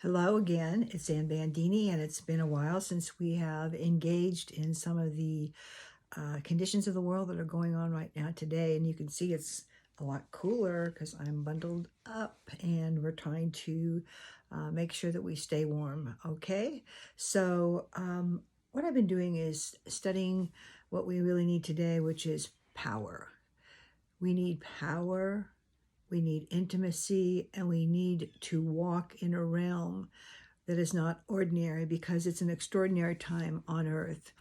Hello again, it's AnnBandini, and it's been a while since we have engaged in some of the conditions of the world that are going on right now today. And you can see it's a lot cooler because I'm bundled up and we're trying to make sure that we stay warm, okay? So what I've been doing is studying what we really need today, which is power. We need power. We need intimacy, and we need to walk in a realm that is not ordinary because it's an extraordinary time on earth.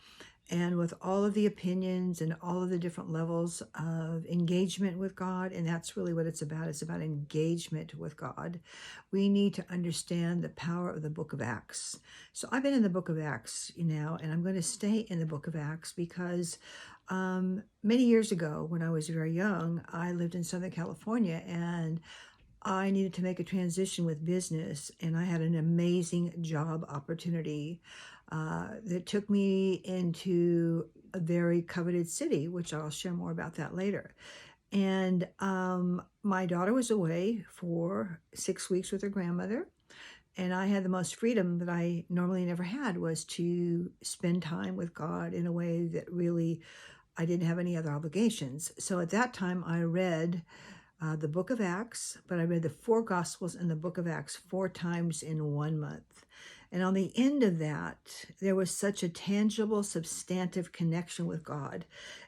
And with all of the opinions and all of the different levels of engagement with God, and that's really what it's about engagement with God, we need to understand the power of the book of Acts. So I've been in the book of Acts, and I'm going to stay in the book of Acts because many years ago, when I was very young, I lived in Southern California, and I needed to make a transition with business, and I had an amazing job opportunity that took me into a very coveted city, which I'll share more about that later. And my daughter was away for 6 weeks with her grandmother, and I had the most freedom that I normally never had, was to spend time with God in a way that really I didn't have any other obligations. So at that time, I read the book of Acts, but I read the 4 Gospels in the book of Acts 4 times in 1 month. And on the end of that, there was such a tangible, substantive connection with God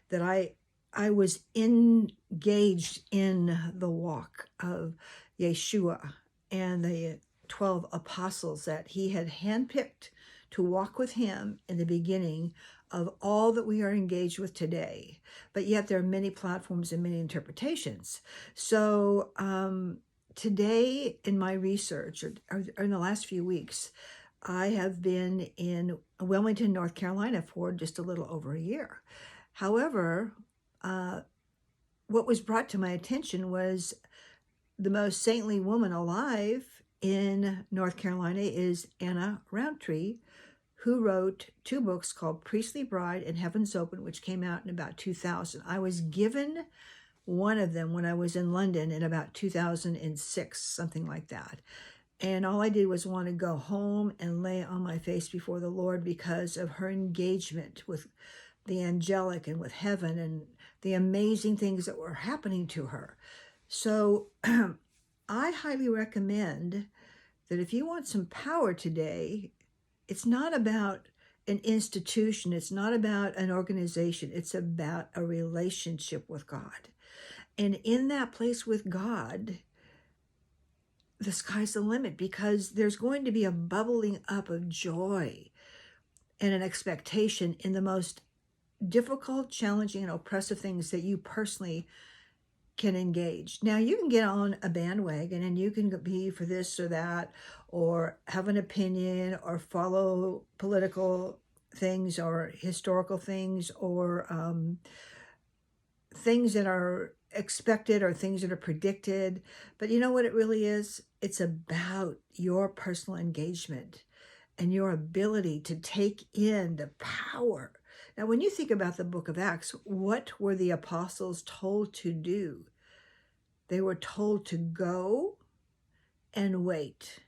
that I was engaged in the walk of Yeshua and the 12 apostles that he had handpicked to walk with him in the beginning of all that we are engaged with today. But yet there are many platforms and many interpretations. So today in my research, or in the last few weeks, I have been in Wilmington, North Carolina for just a little over a year. However, what was brought to my attention was the most saintly woman alive in North Carolina is Anna Roundtree, who wrote 2 books called Priestly Bride and Heaven's Open, which came out in about 2000. I was given one of them when I was in London in about 2006, something like that. And all I did was want to go home and lay on my face before the Lord because of her engagement with the angelic and with heaven and the amazing things that were happening to her. So I highly recommend that if you want some power today, it's not about an institution. It's not about an organization. It's about a relationship with God. And in that place with God, the sky's the limit, because there's going to be a bubbling up of joy and an expectation in the most difficult, challenging, and oppressive things that you personally can engage. Now, you can get on a bandwagon and you can be for this or that, or have an opinion, or follow political things or historical things, or things that are expected or things that are predicted. But you know what it really is? It's about your personal engagement and your ability to take in the power. Now, when you think about the book of Acts, what were the apostles told to do? They were told to go and wait.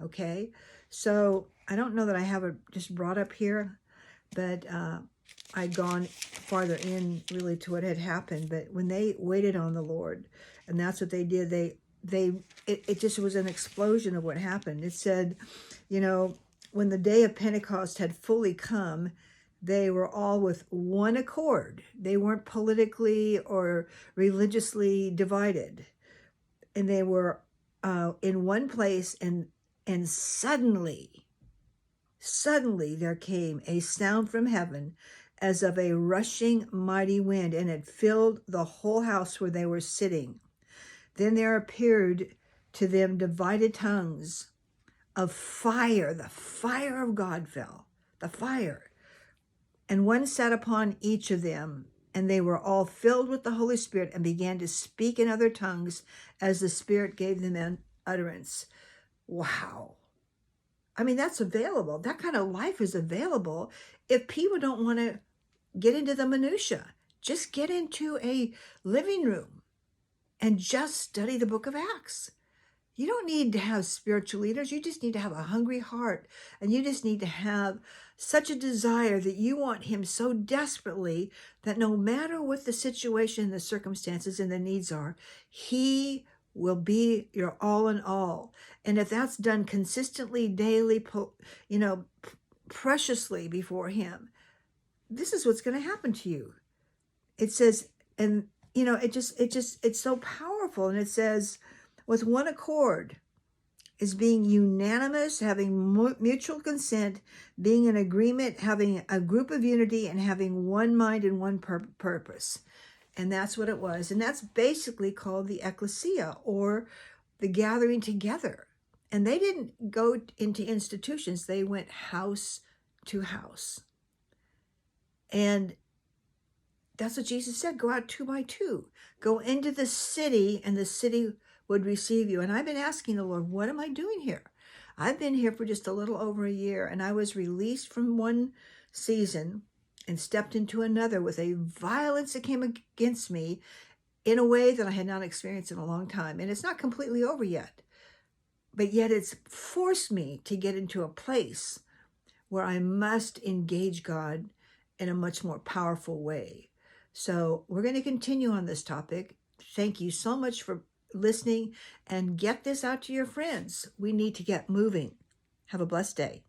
Okay? So I don't know that I have it just brought up here, but I'd gone farther in really to what had happened. But when they waited on the Lord, and that's what they did, it just was an explosion of what happened. It said, when the day of Pentecost had fully come, they were all with one accord. They weren't politically or religiously divided. And they were in one place, and suddenly there came a sound from heaven as of a rushing mighty wind, and it filled the whole house where they were sitting. Then there appeared to them divided tongues of fire. The fire of God fell, the fire. And one sat upon each of them, and they were all filled with the Holy Spirit and began to speak in other tongues as the Spirit gave them utterance. Wow. I mean, that's available. That kind of life is available if people don't want to get into the minutia. Just get into a living room and just study the book of Acts. You don't need to have spiritual leaders. You just need to have a hungry heart. And you just need to have such a desire that you want him so desperately that no matter what the situation, the circumstances, and the needs are, he will be your all in all. And if that's done consistently, daily, preciously before him, this is what's going to happen to you. It says, and it's so powerful. And it says, with one accord, is being unanimous, having mutual consent, being in agreement, having a group of unity, and having one mind and one purpose. And that's what it was. And that's basically called the ecclesia, or the gathering together. And they didn't go into institutions. They went house to house. And that's what Jesus said. Go out 2 by 2. Go into the city, and the city would receive you. And I've been asking the Lord, what am I doing here? I've been here for just a little over a year, and I was released from one season and stepped into another with a violence that came against me in a way that I had not experienced in a long time. And it's not completely over yet, but yet it's forced me to get into a place where I must engage God in a much more powerful way. So we're going to continue on this topic. Thank you so much for listening, and get this out to your friends. We need to get moving. Have a blessed day.